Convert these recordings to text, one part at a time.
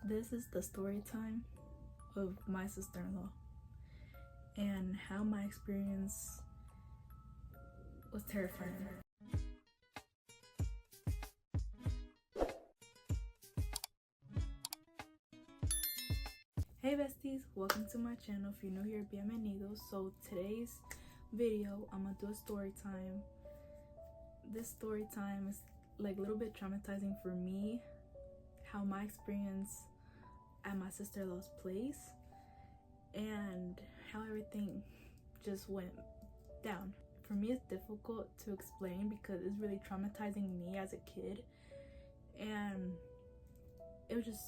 This is the story time of my sister-in-law and how my experience was terrifying. Hey besties, welcome to my channel. If you're new here, bienvenidos. So today's video, I'm gonna do a story time. This story time is like a little bit traumatizing for me, how my experience at my sister-in-law's place and how everything just went down. For me, it's difficult to explain because it's really traumatizing me as a kid, and it was just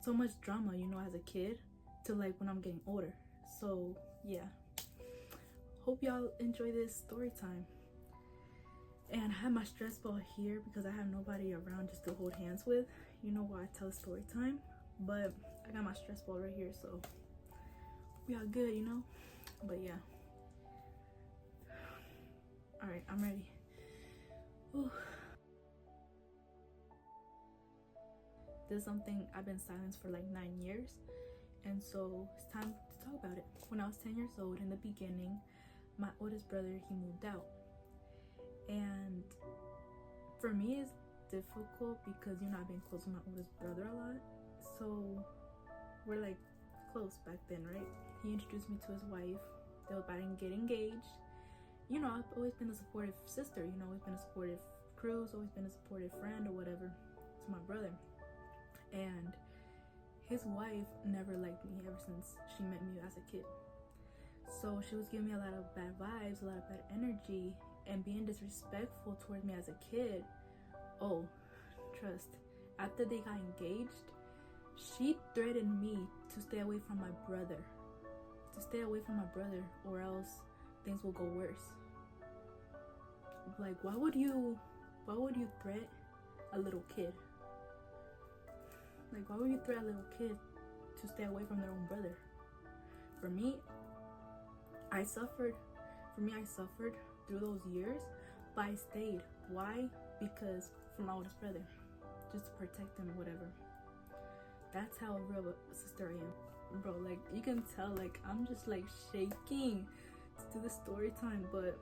so much drama, you know, as a kid to like when I'm getting older. So yeah, hope y'all enjoy this story time. And I have my stress ball here because I have nobody around just to hold hands with. You know why I tell story time, but I got my stress ball right here, so we all good, you know. But yeah, all right, I'm ready. Ooh. This is something I've been silenced for like 9 years, and so it's time to talk about it. When I was 10 years old, in the beginning, my oldest brother, he moved out, and for me it's difficult because, you know, I've been close with my oldest brother a lot, so we're like close back then, right? He introduced me to his wife. They were about to get engaged. You know, I've always been a supportive sister, you know, always been a supportive cruise, always been a supportive friend or whatever to my brother. And his wife never liked me ever since she met me as a kid. So she was giving me a lot of bad vibes, a lot of bad energy, and being disrespectful towards me as a kid. Oh, trust. After they got engaged, she threatened me to stay away from my brother. Or else things will go worse. Like, why would you threat a little kid? Like, why would you threat a little kid to stay away from their own brother? For me, I suffered through those years, but I stayed. Why? Because for my oldest brother, just to protect him, whatever. That's how real a sister I am. Bro, like, you can tell, like, I'm just like shaking to do the story time, but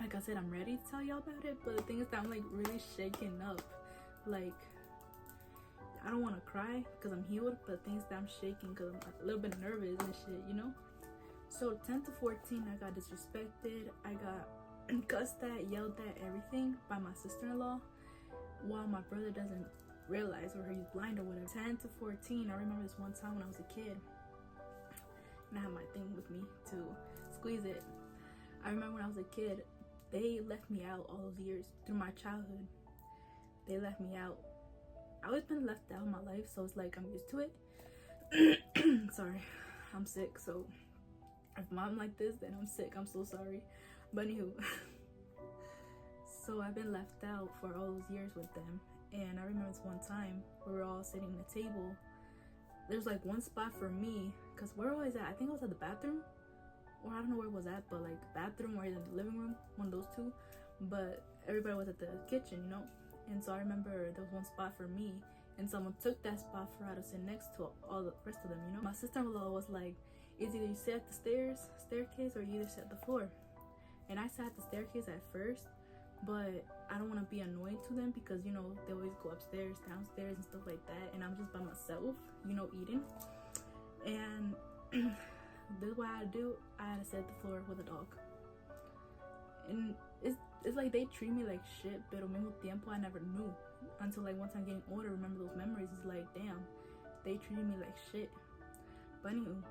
like I said, I'm ready to tell y'all about it, but the thing is that I'm like really shaking up. Like, I don't want to cry because I'm healed, but the thing is that I'm shaking because I'm a little bit nervous and shit, you know. So 10 to 14, I got disrespected, I got cussed at, yelled at, everything by my sister-in-law, while my brother doesn't realize, or he's blind or whatever. 10 to 14, I remember this one time when I was a kid and I had my thing with me to squeeze it. I remember when I was a kid, they left me out all those years through my childhood. They left me out. I always been left out in my life, so it's like I'm used to it. Sorry, I'm sick, so if I'm like this, then I'm sick. I'm so sorry. But anywho, so I've been left out for all those years with them. And I remember this one time we were all sitting at the table. There's like one spot for me, because where was I at? I think it was at the bathroom, or I don't know where it was at, but like bathroom or in the living room, one of those two. But everybody was at the kitchen, you know. And so I remember there was one spot for me, and someone took that spot for her to sit next to all the rest of them, you know. My sister-in-law was like, it's either you sit at the staircase, or you either sit at the floor. And I sat at the staircase at first, but I don't want to be annoying to them because, you know, they always go upstairs, downstairs and stuff like that, and I'm just by myself, you know, eating. And this is what I do. I had to sit at the floor with a dog, and it's like they treat me like shit, pero mismo tiempo I never knew until like once I'm getting older, remember those memories. It's like, damn, they treated me like shit. But anywho,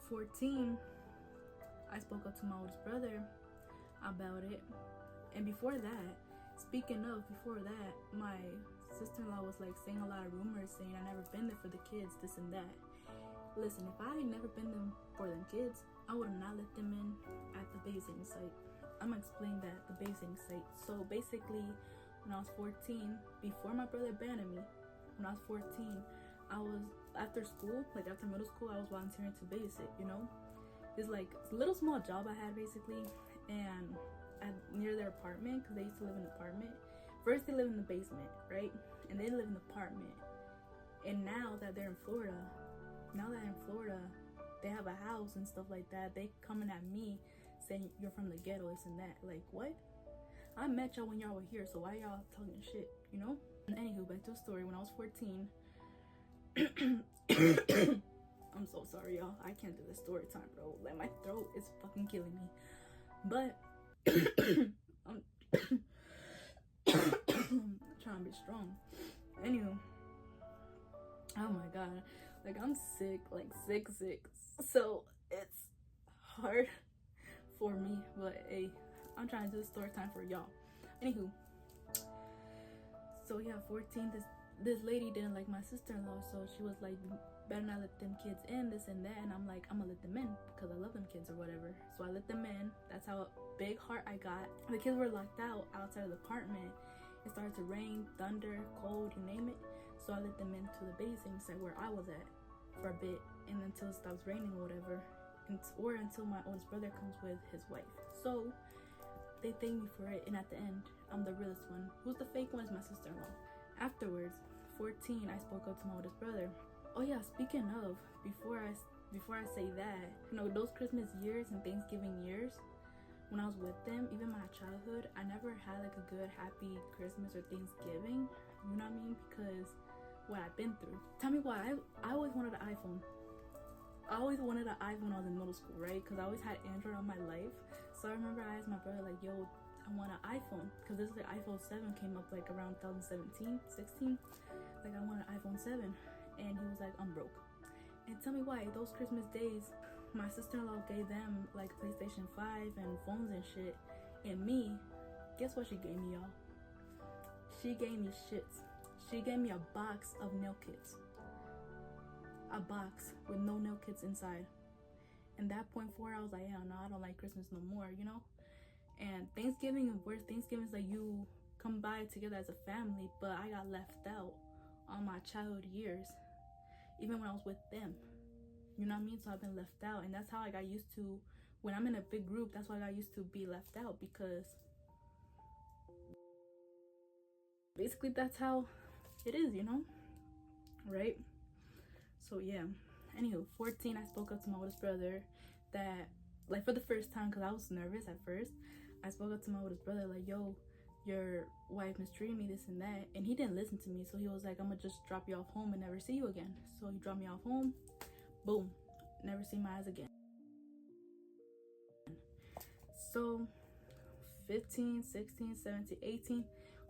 14, I spoke up to my oldest brother about it. And before that, my sister-in-law was like saying a lot of rumors, saying I never been there for the kids, this and that. Listen, if I had never been there for them kids, I would have not let them in at the babysitting site. I'm gonna explain that, the babysitting site. So basically, when I was 14, before my brother abandoned me, when I was 14, I was, after school, like after middle school, I was volunteering to babysit, you know. It's like a little small job I had basically, and near their apartment, because they used to live in an apartment, First they live in the basement, right? And they live in the apartment. And now that they're in Florida, they have a house and stuff like that. They coming at me saying you're from the ghetto, this and that. Like, what? I met y'all when y'all were here, so why y'all talking shit, you know? And anywho, back to the story. When I was 14, I'm so sorry, y'all. I can't do this story time, bro. Like, my throat is fucking killing me. But I'm trying to be strong. Anywho, oh my god, like I'm sick, like sick. So it's hard for me, but hey, I'm trying to do story time for y'all. Anywho, so yeah, 14. This lady didn't like my sister-in-law, so she was like, better not let them kids in, this and that. And I'm like, I'm gonna let them in because I love them kids or whatever. So I let them in. That's how big heart I got. The kids were locked out outside of the apartment. It started to rain, thunder, cold, you name it. So I let them into the basing site where I was at for a bit, and until it stops raining or whatever, or until my oldest brother comes with his wife. So they thank me for it, and at the end, I'm the realest one. Who's the fake one is my sister-in-law. Afterwards, 14, I spoke up to my oldest brother. Oh yeah, speaking of, before I say that, you know, those Christmas years and Thanksgiving years, when I was with them, even my childhood, I never had like a good, happy Christmas or Thanksgiving. You know what I mean? Because what I've been through. Tell me why. I always wanted an iPhone. I always wanted an iPhone when I was in middle school, right? Because I always had Android all my life. So I remember I asked my brother, like, yo, I want an iPhone. Because this is the iPhone 7 came up like around 2017, 16. Like, I want an iPhone 7. And he was like, I'm broke. And tell me why, those Christmas days, my sister-in-law gave them like PlayStation 5 and phones and shit. And me, guess what she gave me, y'all? She gave me shits. She gave me a box of nail kits. A box with no nail kits inside. And that point forward, I was like, hell no, I don't like Christmas no more, you know? And Thanksgiving, where's Thanksgiving is like you come by together as a family, but I got left out on my childhood years, even when I was with them. You know what I mean? So I've been left out, and that's how I got used to, when I'm in a big group, that's why I got used to be left out, because basically that's how it is, you know? Right? So yeah. Anywho, 14, I spoke up to my oldest brother that, like, for the first time, because I was nervous at first. I spoke up to my oldest brother, like, yo, your wife mistreated me, this and that. And he didn't listen to me, so he was like, I'm gonna just drop you off home and never see you again. So he dropped me off home. Boom. Never see my eyes again. So 15, 16, 17, 18,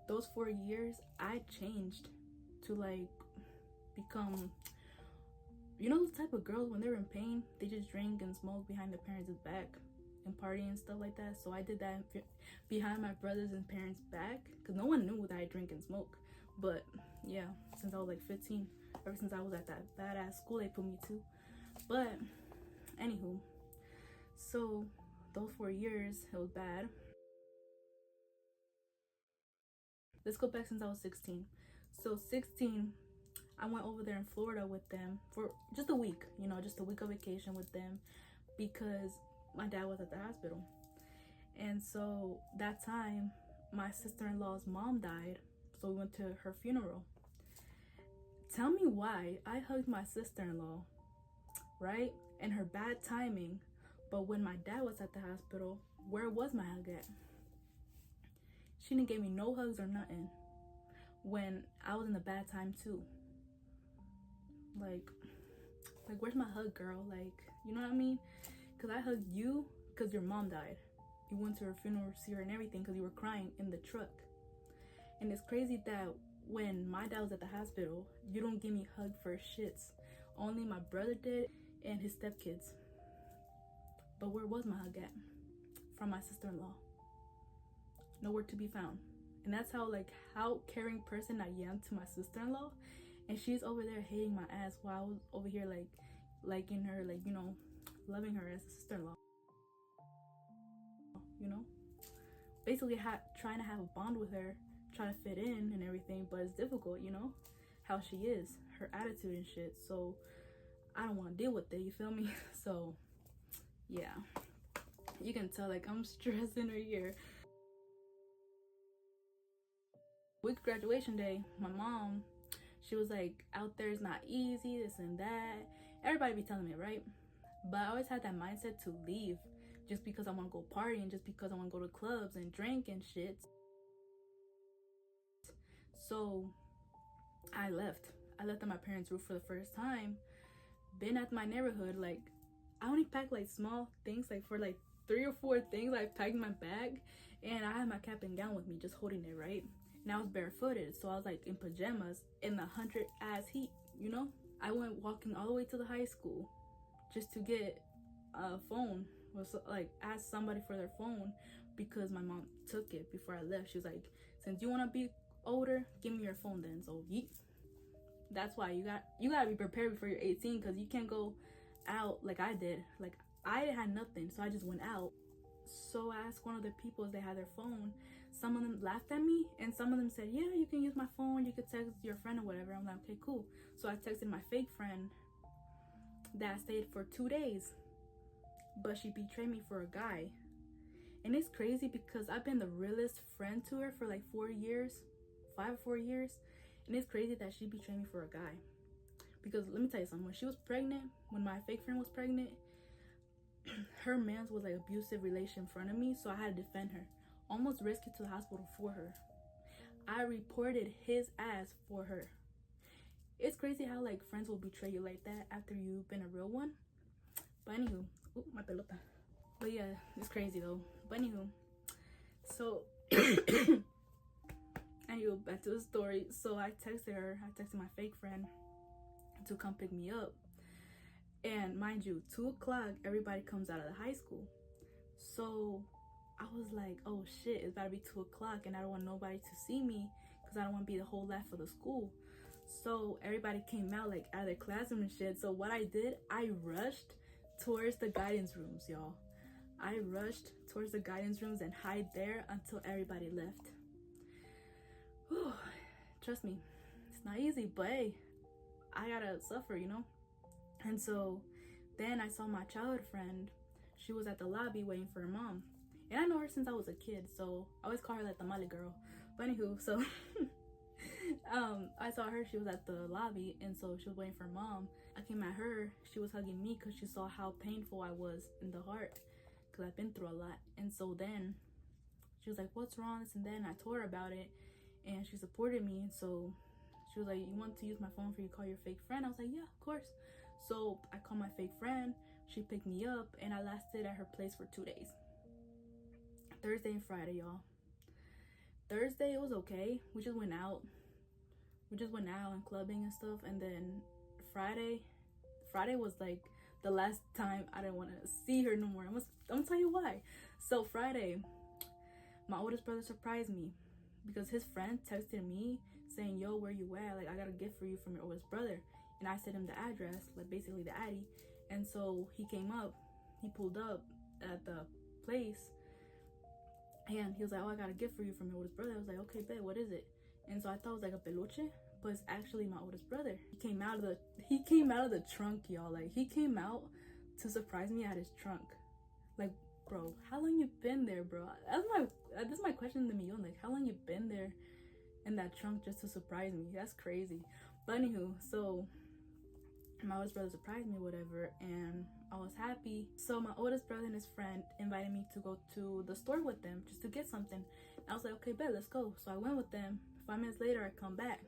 those 4 years, I changed to like become, you know, those type of girls when they're in pain, they just drink and smoke behind their parents' back and party and stuff like that. So I did that behind my brothers and parents' back, because no one knew that I drink and smoke. But yeah, since I was like 15, ever since I was at that badass school they put me to. But anywho, so those 4 years, it was bad. Let's go back since I was 16. So 16, I went over there in Florida with them for just a week, you know, just a week of vacation with them, because my dad was at the hospital. And so that time, my sister-in-law's mom died, so we went to her funeral. Tell me why I hugged my sister-in-law, right? And her bad timing, but when my dad was at the hospital, where was my hug at? She didn't give me no hugs or nothing when I was in a bad time too. Like where's my hug, girl? Like, you know what I mean? Because I hugged you because your mom died. You went to her funeral, see her and everything, because you were crying in the truck. And it's crazy that when my dad was at the hospital, you don't give me a hug for shits. Only my brother did and his stepkids. But where was my hug at? From my sister-in-law. Nowhere to be found. And that's how caring person I am to my sister-in-law. And she's over there hating my ass while I was over here liking her, like, you know, loving her as a sister-in-law. You know? Basically trying to have a bond with her, trying to fit in and everything, but it's difficult, you know? How she is, her attitude and shit. So I don't want to deal with it, you feel me? So yeah. You can tell, like, I'm stressing her here. With graduation day, my mom, she was like, out there is not easy, this and that. Everybody be telling me, right? But I always had that mindset to leave just because I want to go party and just because I want to go to clubs and drink and shit. So I left. I left on my parents' roof for the first time. Been at my neighborhood, like I only packed like small things, like for like 3 or 4 things I packed in my bag, and I had my cap and gown with me, just holding it, right? And I was barefooted, so I was like in pajamas in the 100 ass heat, you know? I went walking all the way to the high school just to get a phone, was like ask somebody for their phone because my mom took it before I left. She was like, since you want to be older, give me your phone then. So yeet. That's why you gotta be prepared before you're 18, because you can't go out like I did. Like I had nothing, so I just went out. So I asked one of the people if they had their phone. Some of them laughed at me, and some of them said, yeah, you can use my phone, you could text your friend or whatever. I'm like, okay, cool. So I texted my fake friend that I stayed for 2 days, but she betrayed me for a guy. And it's crazy because I've been the realest friend to her for like 4 years, 5 or 4 years. And it's crazy that she betrayed me for a guy. Because let me tell you something, when she was pregnant, when my fake friend was pregnant, her man's was like abusive relation in front of me, so I had to defend her. Almost risked it to the hospital for her. I reported his ass for her. It's crazy how like friends will betray you like that after you've been a real one. But anywho, ooh, my pelota. But yeah, it's crazy though. But anywho, so anywho, back to the story. So I texted my fake friend to come pick me up. And mind you, 2 o'clock, everybody comes out of the high school. So I was like, oh shit, it's about to be 2 o'clock and I don't want nobody to see me because I don't want to be the whole life of the school. So everybody came out like out of their classroom and shit. So what I did, I rushed towards the guidance rooms, y'all. I rushed towards the guidance rooms and hide there until everybody left. Whew. Trust me, it's not easy, but hey, I gotta suffer, you know? And so then I saw my childhood friend. She was at the lobby waiting for her mom. And I know her since I was a kid, so I always call her like the Mali girl. But anywho, so I saw her, she was at the lobby, and so she was waiting for her mom. I came at her, she was hugging me because she saw how painful I was in the heart, because I've been through a lot. And so then she was like, what's wrong, this and that, and I told her about it, and she supported me. And so she was like, you want to use my phone for you to call your fake friend? I was like, yeah, of course. So I called my fake friend, she picked me up, and I lasted at her place for 2 days. Thursday and Friday, y'all. Thursday, it was okay. We just went out and clubbing and stuff. And then Friday was like the last time I didn't want to see her no more. I'm gonna tell you why. So Friday, my oldest brother surprised me because his friend texted me saying, yo, where you at? Like, I got a gift for you from your oldest brother. And I sent him the address, like basically the addy. And so he came up, he pulled up at the place, and he was like, oh, I got a gift for you from your oldest brother. I was like, okay, bet, what is it? And so I thought it was like a peluche, but it's actually my oldest brother. He came out of the trunk, y'all. Like, he came out to surprise me at his trunk. Like, bro, how long you been there, bro? This is my question to me. Like, how long you been there in that trunk just to surprise me? That's crazy. But anywho, so my oldest brother surprised me, whatever, and I was happy. So my oldest brother and his friend invited me to go to the store with them just to get something. And I was like, okay, bet, let's go. So I went with them. 5 minutes later, I come back,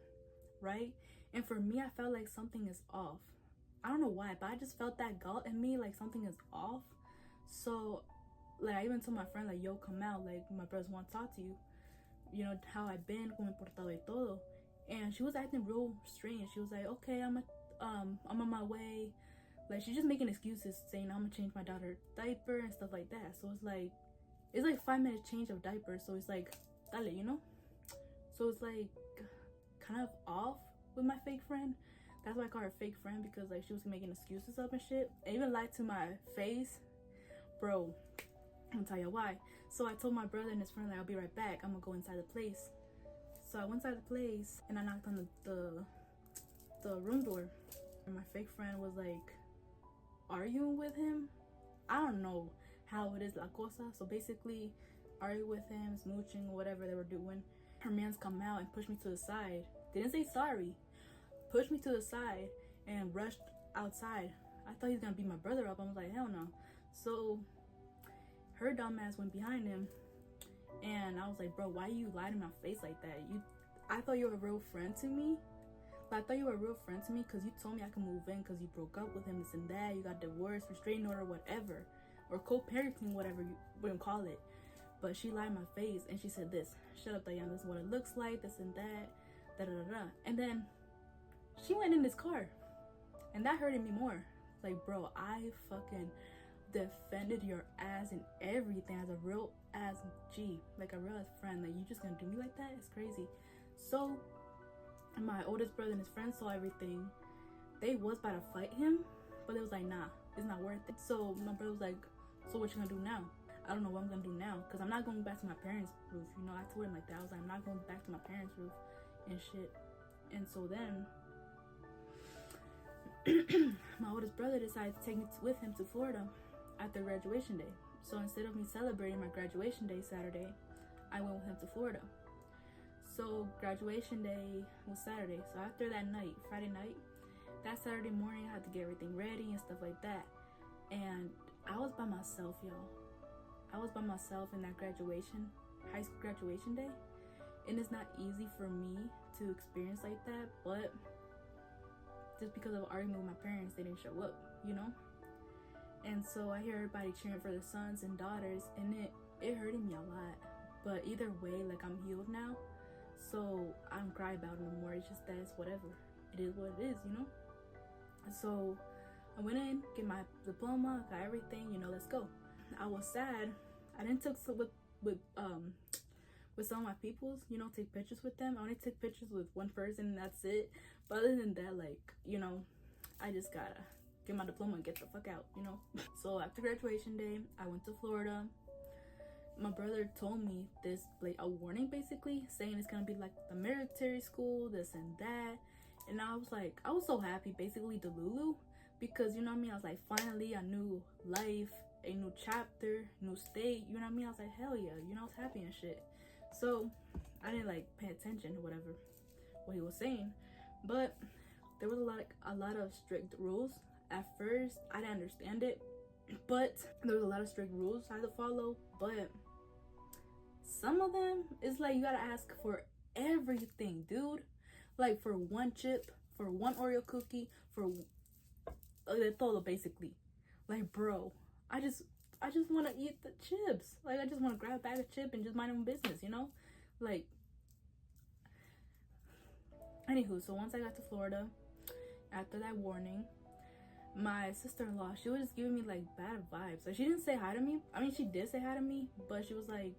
right? And for me, I felt like something is off. I don't know why, but I just felt that gut in me, like something is off. So like, I even told my friend, like, yo, come out, like, my brothers want to talk to you, you know, how I've been, como me portado y todo. And she was acting real strange. She was like, okay, I'm on my way. Like, she's just making excuses, saying I'm gonna change my daughter's diaper and stuff like that. So it's like 5 minutes change of diaper. So it's like, dale, you know? So it's like kind of off with my fake friend. That's why I call her fake friend, because like she was making excuses up and shit. And even lied to my face. Bro, I'm gonna tell you why. So I told my brother and his friend, like, I'll be right back. I'm gonna go inside the place. So I went inside the place and I knocked on the room door. And my fake friend was like arguing with him. I don't know how it is la cosa. So basically, arguing with him, smooching, whatever they were doing. her mans come out and push me to the side. Didn't say sorry. Pushed me to the side and rushed outside. I thought he was gonna beat my brother up. I was like, hell no. So her dumb ass went behind him, and I was like, bro, why you lie to my face like that? I thought you were a real friend to me. But I thought you were a real friend to me because you told me I could move in because you broke up with him, this and that. You got divorced, restraining order, whatever, or co-parenting, whatever you wouldn't call it. But she lied in my face and she said this: shut up, Diane, this is what it looks like, this and that, da da da da. And then she went in this car, and that hurted me more. Like, bro, I fucking defended your ass and everything as a real ass G, like a real ass friend. Like, you just gonna do me like that? It's crazy. So my oldest brother and his friends saw everything. They was about to fight him, but they was like, nah, it's not worth it. So my brother was like, so what you gonna do now? I don't know what I'm gonna do now, because I'm not going back to my parents' roof. You know, I told him like that. I was like, I'm not going back to my parents' roof and shit. And so then my oldest brother decided to take me with him to Florida after graduation day. So instead of me celebrating my graduation day Saturday, I went with him to Florida. So graduation day was Saturday. So after that night, Friday night, that Saturday morning, I had to get everything ready and stuff like that. And I was by myself, y'all. I was by myself in that high school graduation day. And it's not easy for me to experience like that, but just because of an argument with my parents, they didn't show up, you know? And so I hear everybody cheering for their sons and daughters, and it hurted me a lot. But either way, like, I'm healed now, so I don't cry about it no more. It's just that it's whatever. It is what it is, you know? So I went in, get my diploma, got everything, you know, let's go. I was sad. I didn't take with some of my peoples, you know, take pictures with them. I only took pictures with one person and that's it. But other than that, like, you know, I just gotta get my diploma and get the fuck out, you know? So after graduation day, I went to Florida. My brother told me this, like, a warning basically, saying it's gonna be like the military school, this and that. And I was like, I was so happy, basically Delulu, because, you know what I mean? I was like, finally a new life, a new chapter, new state, you know what I mean? I was like, hell yeah, you know, I was happy and shit. So I didn't like pay attention to whatever what he was saying, but there was a lot of strict rules. At first I didn't understand it, but there was a lot of strict rules I had to follow. But some of them, it's like you gotta ask for everything, dude. Like for one chip, for one Oreo cookie, for de todo basically. Like, bro, I just want to eat the chips. Like, I just want to grab a bag of chip and just mind my own business, you know? Like, anywho, so once I got to Florida, after that warning, my sister-in-law, she was just giving me like bad vibes. Like, she didn't say hi to me. I mean, she did say hi to me, but she was like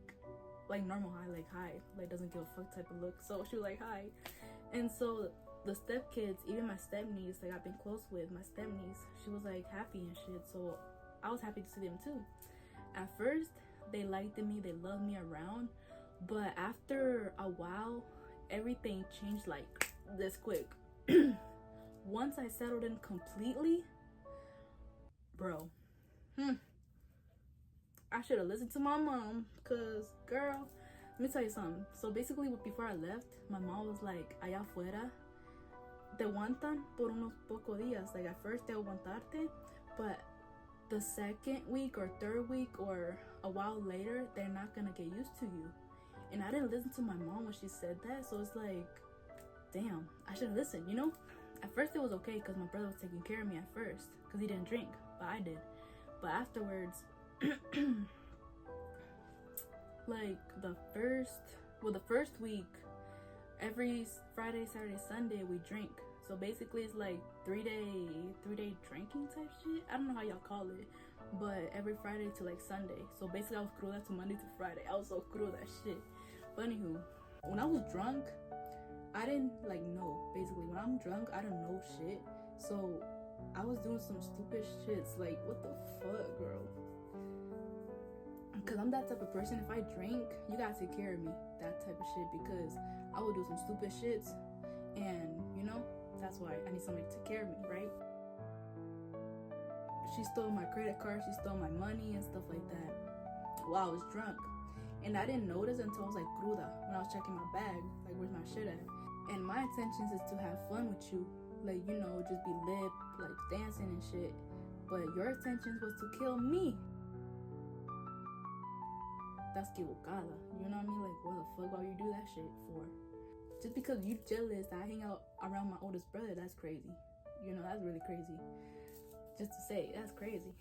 normal hi, like hi, like doesn't give a fuck type of look. So she was like hi. And so the stepkids, even my step-niece, like I've been close with my step-niece, she was like happy and shit. So I was happy to see them too. At first, they liked me, they loved me around, but after a while, everything changed like this quick. Once I settled in completely, bro, I should have listened to my mom, cause girl, let me tell you something. So basically, before I left, my mom was like, allá afuera, te aguantan por unos pocos días. Like, at first they aguantarte, but the second week or third week or a while later, they're not gonna get used to you. And I didn't listen to my mom when she said that, so it's like, damn, I should have listened, you know? At first it was okay because my brother was taking care of me at first, because he didn't drink, but I did. But afterwards, like the first week, every Friday, Saturday, Sunday we drink. So basically it's like three day drinking type shit. I don't know how y'all call it, but every Friday to like Sunday. So basically I was cruda to Monday to Friday. I was so cruda that shit. But anywho, when I was drunk, I didn't like know. Basically, when I'm drunk, I don't know shit. So I was doing some stupid shits. Like, what the fuck, girl? Because I'm that type of person. If I drink, you gotta take care of me. That type of shit. Because I will do some stupid shits. And, you know, that's why I need somebody to take care of me, right? She stole my credit card. She stole my money and stuff like that while I was drunk. And I didn't notice until I was like cruda, when I was checking my bag, like where's my shit at. And my intentions is to have fun with you, like, you know, just be lit, like dancing and shit. But your intentions was to kill me. That's equivocada, you know what I mean? Like, what the fuck, why you do that shit for? Just because you jealous that I hang out around my oldest brother, that's crazy. You know, that's really crazy. Just to say, that's crazy.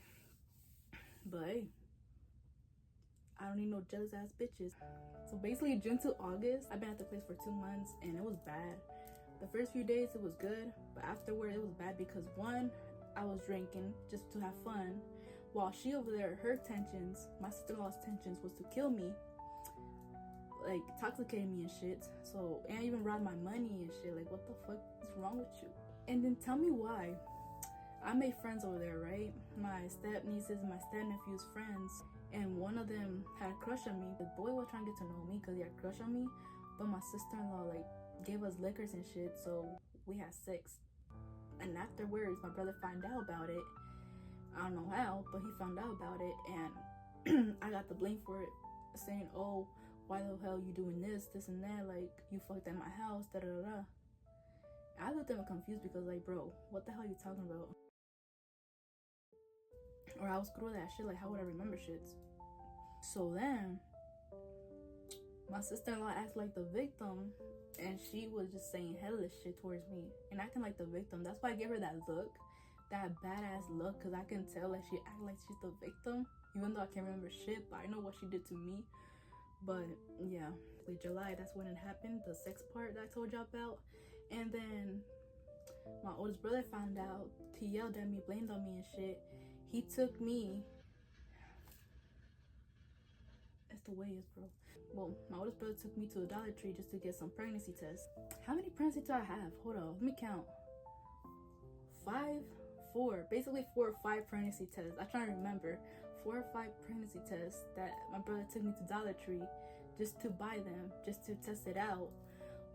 But hey, I don't need no jealous ass bitches. So basically, June to August, I've been at the place for 2 months and it was bad. The first few days it was good, but afterward it was bad because one, I was drinking just to have fun, while she over there, her tensions, my sister-in-law's tensions was to kill me, like intoxicating me and shit. So, and even robbed my money and shit. Like, what the fuck is wrong with you? And then tell me why. I made friends over there, right? My step nieces and my step nephews' friends, and one of them had a crush on me. The boy was trying to get to know me because he had a crush on me, but my sister-in-law like gave us liquors and shit, so we had sex. And afterwards, my brother found out about it. I don't know how, but he found out about it, and I got the blame for it, saying, "Oh, why the hell you doing this and that? Like, you fucked at my house, da da da da." I looked at him confused because, like, bro, what the hell are you talking about? Or I was through that shit. Like, how would I remember shits? So then, my sister-in-law acted like the victim, and she was just saying hellish shit towards me and acting like the victim. That's why I gave her that look, that badass look, because I can tell that she act like she's the victim, even though I can't remember shit, but I know what she did to me. But yeah, like July, that's when it happened, the sex part that I told y'all about. And then my oldest brother found out. He yelled at me, blamed on me and shit. He took me, that's the way it is, bro. Well, my oldest brother took me to a Dollar Tree just to get some pregnancy tests. How many pregnancy tests I have? Hold on, let me count. 4, basically 4 or 5 pregnancy tests. I'm trying to remember. 4 or 5 pregnancy tests that my brother took me to Dollar Tree just to buy them, just to test it out.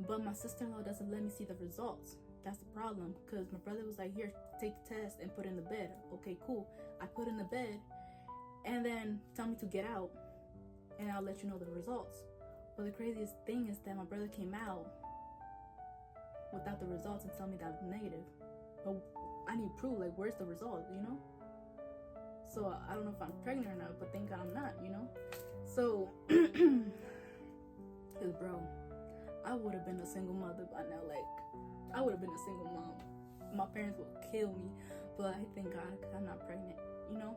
But my sister-in-law doesn't let me see the results. That's the problem, because my brother was like, here, take the test and put it in the bed. Okay, cool. I put it in the bed, and then tell me to get out, and I'll let you know the results. But the craziest thing is that my brother came out without the results and tell me that was negative. But I need proof, like, where's the result, you know? So I don't know if I'm pregnant or not, but thank God I'm not, you know? So, cause bro, I would have been a single mother by now. Like, I would have been a single mom. My parents would kill me, but I thank God because I'm not pregnant, you know?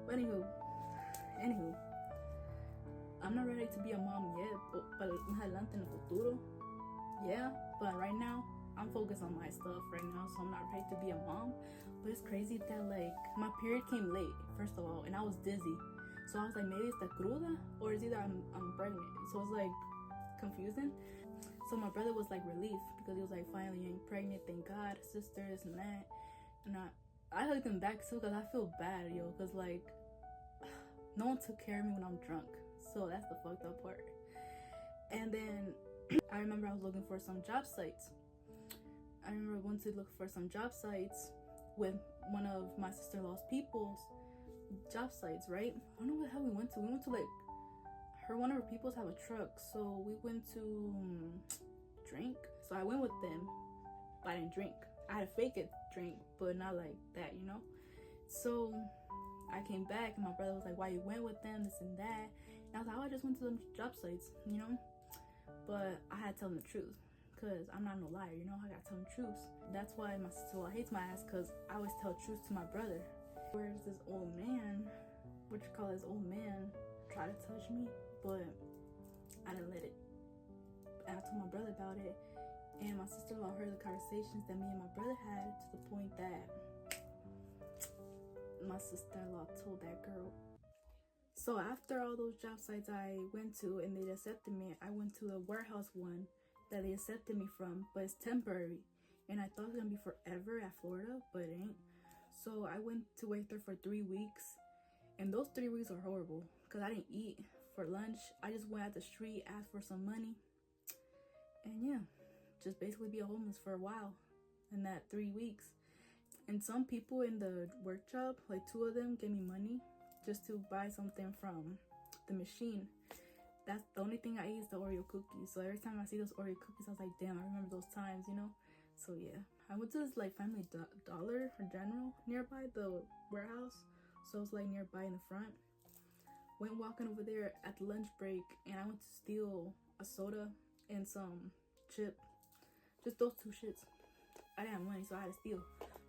But anywho, I'm not ready to be a mom yet, but más adelante en el futuro, yeah. But right now, I'm focused on my stuff right now, so I'm not ready to be a mom. But it's crazy that, like, my period came late, first of all, and I was dizzy. So I was like, maybe it's the cruda, or it's either I'm pregnant. So it's like confusing. So my brother was like relieved because he was like, finally, you ain't pregnant, thank God, sisters and that. And I hugged him back too because I feel bad, yo, because like no one took care of me when I'm drunk. So that's the fucked up part. And then I remember I was looking for some job sites. I remember I went to look for some job sites with one of my sister-in-law's people's job sites, right? I don't know what the hell we went to. We went to like one of her people's have a truck, so we went to drink. So I went with them, but I didn't drink. I had to fake it drink, but not like that, you know? So I came back and my brother was like, why you went with them, this and that. And I was like, oh, I just went to them job sites, you know? But I had to tell them the truth, because I'm not no liar, you know? I gotta tell them the truth. That's why my sister hates my ass, because I always tell the truth to my brother. Where's this old man, this old man, try to touch me, but I didn't let it. And I told my brother about it, and my sister-in-law heard the conversations that me and my brother had, to the point that my sister-in-law told that girl. So after all those job sites I went to and they accepted me, I went to the warehouse one that they accepted me from, but it's temporary. And I thought it was gonna be forever at Florida, but it ain't. So I went to work there for 3 weeks, and those 3 weeks are horrible because I didn't eat for lunch. I just went out the street, asked for some money, and yeah, just basically be a homeless for a while in that 3 weeks. And some people in the work job, like 2 of them, gave me money just to buy something from the machine. that's the only thing I eat is the Oreo cookies. So every time I see those Oreo cookies, I was like, damn, I remember those times, you know. So yeah, I went to this like Family Dollar or General nearby the warehouse, so it's like nearby in the front. Went walking over there at the lunch break, and I went to steal a soda and some chip, just those two shits. I didn't have money, so I had to steal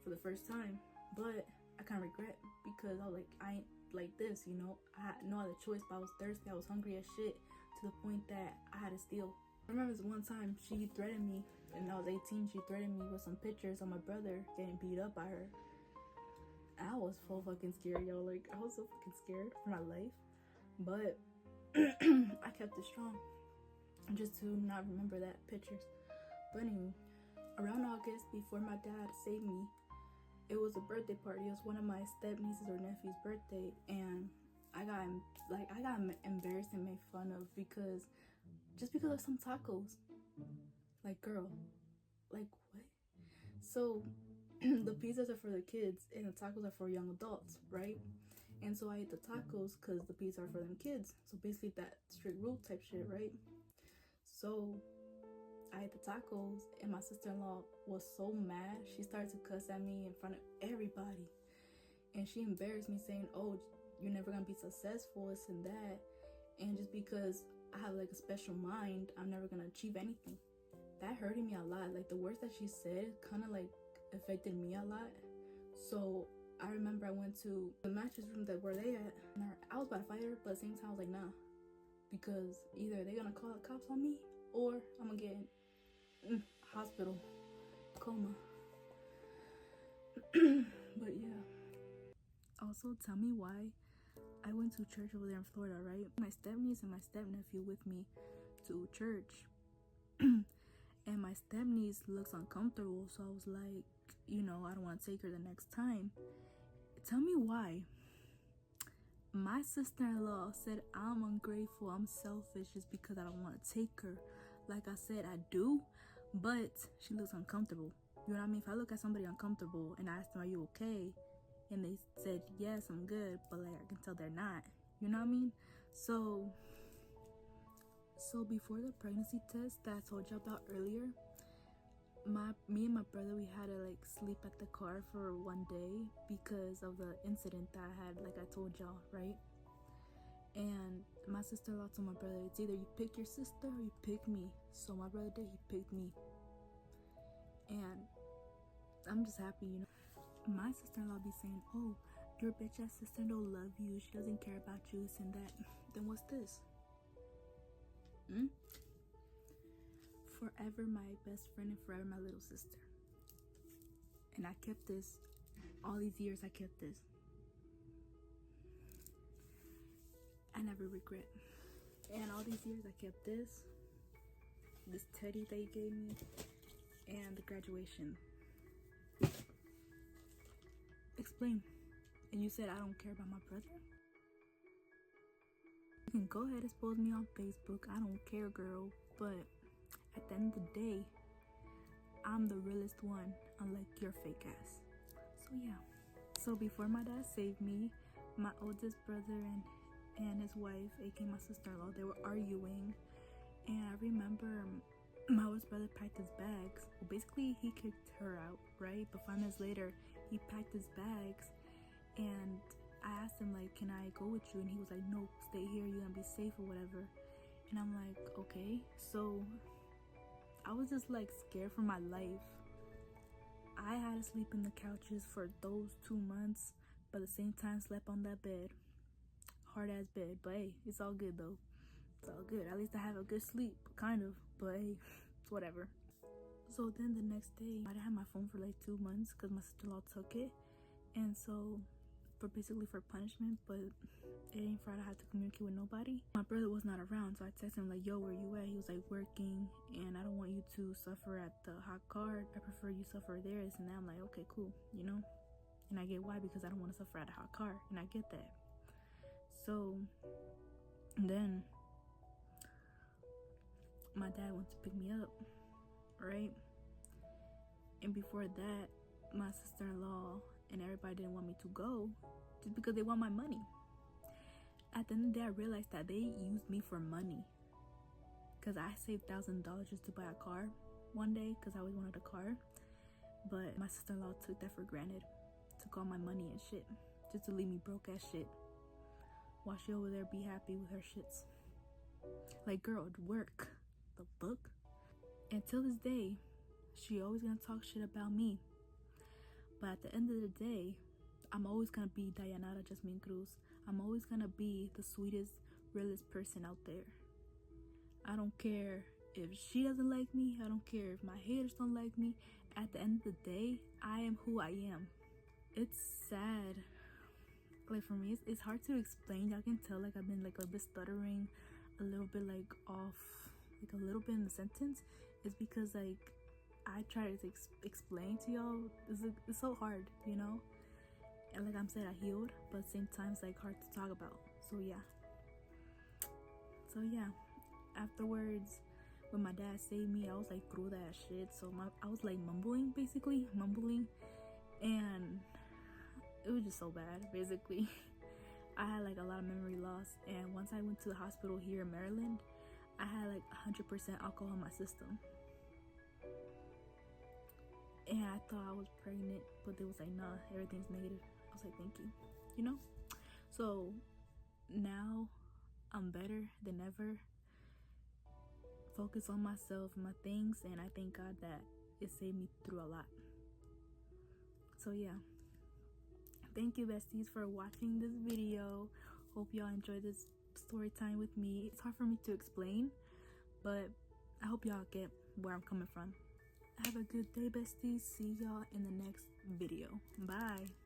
for the first time, but I kind of regret because I was like, I ain't like this, you know. I had no other choice, but I was thirsty, I was hungry as shit, to the point that I had to steal. I remember this one time she threatened me, and I was 18, she threatened me with some pictures of my brother getting beat up by her. I was so fucking scared, yo. Like, I was so fucking scared for my life, but I kept it strong just to not remember that pictures. But anyway, around August, before my dad saved me, it was a birthday party. It was one of my step nieces or nephew's birthday, and I got embarrassed and made fun of because of some tacos. Like, girl, like what? So the pizzas are for the kids and the tacos are for young adults, right? And so I ate the tacos because the pizzas are for them kids. So basically that strict rule type shit, right? So I ate the tacos, and my sister-in-law was so mad. She started to cuss at me in front of everybody, and she embarrassed me, saying, oh, you're never gonna be successful, this and that, and just because I have like a special mind, I'm never gonna achieve anything. That hurted me a lot. Like, the words that she said kind of like affected me a lot. So I remember I went to the mattress room that where they at, and I was about to fight her, but at the same time I was like, nah, because either they're gonna call the cops on me or I'm gonna get in hospital coma. But yeah, also tell me why I went to church over there in Florida, right? My stepniece and my stepnephew with me to church. And my stepniece looks uncomfortable, so I was like, you know, I don't want to take her the next time. Tell me why. My sister-in-law said I'm ungrateful, I'm selfish just because I don't want to take her. Like I said, I do, but she looks uncomfortable. You know what I mean? If I look at somebody uncomfortable and I ask them, are you okay? And they said, yes, I'm good, but like I can tell they're not. You know what I mean? So before the pregnancy test that I told you about earlier, me and my brother, we had to like sleep at the car for one day because of the incident that I had, like I told y'all, right? And my sister-in-law told my brother, it's either you pick your sister or you pick me. So my brother did, he picked me. And I'm just happy, you know. My sister-in-law be saying, oh, your bitch ass sister don't love you, she doesn't care about you, this and that. Then what's this? Forever my best friend and forever my little sister. And I kept this. All these years I kept this. I never regret. And all these years I kept this teddy they gave me, and the graduation. Explain. And you said I don't care about my brother? You can go ahead and expose me on Facebook, I don't care, girl, but at the end of the day, I'm the realest one, unlike your fake ass. So yeah. So before my dad saved me, my oldest brother and his wife, aka my sister-in-law, they were arguing. And I remember my oldest brother packed his bags. Well, basically he kicked her out, right? But 5 minutes later, he packed his bags, and I asked him, like, can I go with you? And he was like, no, stay here, you're gonna be safe or whatever. And I'm like, okay. So I was just like scared for my life. I had to sleep in the couches for those 2 months, but at the same time slept on that bed. Hard ass bed, but hey, it's all good though. It's all good. At least I have a good sleep, kind of, but hey, it's whatever. So then the next day, I didn't have my phone for like 2 months because my sister-in-law took it. And so for punishment, but it ain't for I had to communicate with nobody. My brother was not around, so I texted him like, yo, where you at? He was like, working, and I don't want you to suffer at the hot car. I prefer you suffer there, this and that. I'm like, okay, cool, you know? And I get why, because I don't want to suffer at a hot car, and I get that. So then my dad went to pick me up, right? And before that, my sister-in-law and everybody didn't want me to go just because they want my money. At the end of the day, I realized that they used me for money. Because I saved $1,000 just to buy a car one day, because I always wanted a car. But my sister-in-law took that for granted. Took all my money and shit. Just to leave me broke ass shit. While she over there be happy with her shits. Like, girl, work. The fuck? And till this day, she always gonna talk shit about me. But at the end of the day, I'm always gonna be Dayanara Jasmine Cruz. I'm always gonna be the sweetest, realest person out there. I don't care if she doesn't like me. I don't care if my haters don't like me. At the end of the day, I am who I am. It's sad. Like, for me, it's hard to explain. Y'all can tell, like, I've been like a bit stuttering, a little bit like off, like a little bit in the sentence. It's because like I try to explain to y'all. It's so hard, you know. And like I'm saying, I healed, but at the same time, it's like hard to talk about. So yeah. Afterwards, when my dad saved me, I was like through that shit. So I was like mumbling, and it was just so bad. Basically, I had like a lot of memory loss, and once I went to the hospital here in Maryland, I had like 100% alcohol in my system. And I thought I was pregnant, but they was like, nah, everything's negative. I was like, thank you, you know? So now I'm better than ever. Focus on myself and my things, and I thank God that it saved me through a lot. So yeah. Thank you, besties, for watching this video. Hope y'all enjoyed this story time with me. It's hard for me to explain, but I hope y'all get where I'm coming from. Have a good day, besties. See y'all in the next video. Bye.